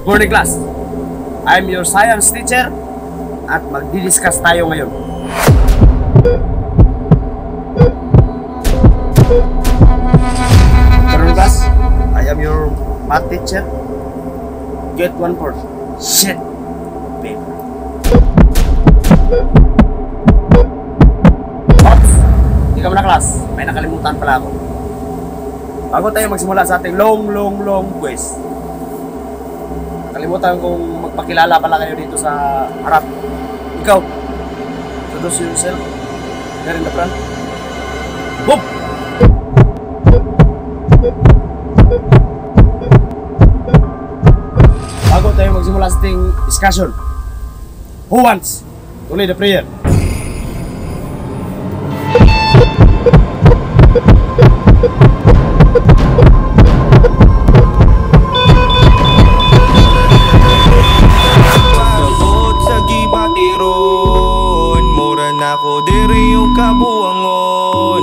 morning class. I'm your science teacher at magdi-discuss tayo ngayon. Morning class. I am your math teacher. Get 1 for shit paper. Oops! Hindi ka muna class. May nakalimutan pala ako. Bago tayo magsimula sa ating long quiz, nakalimutan kong magpakilala pala kayo dito sa harap. Ikaw, introduce yourself. There in the front. Boom! Bago tayo magsimula sa ating discussion, who wants to lead the prayer? Mura na ko diri yung kabuangon.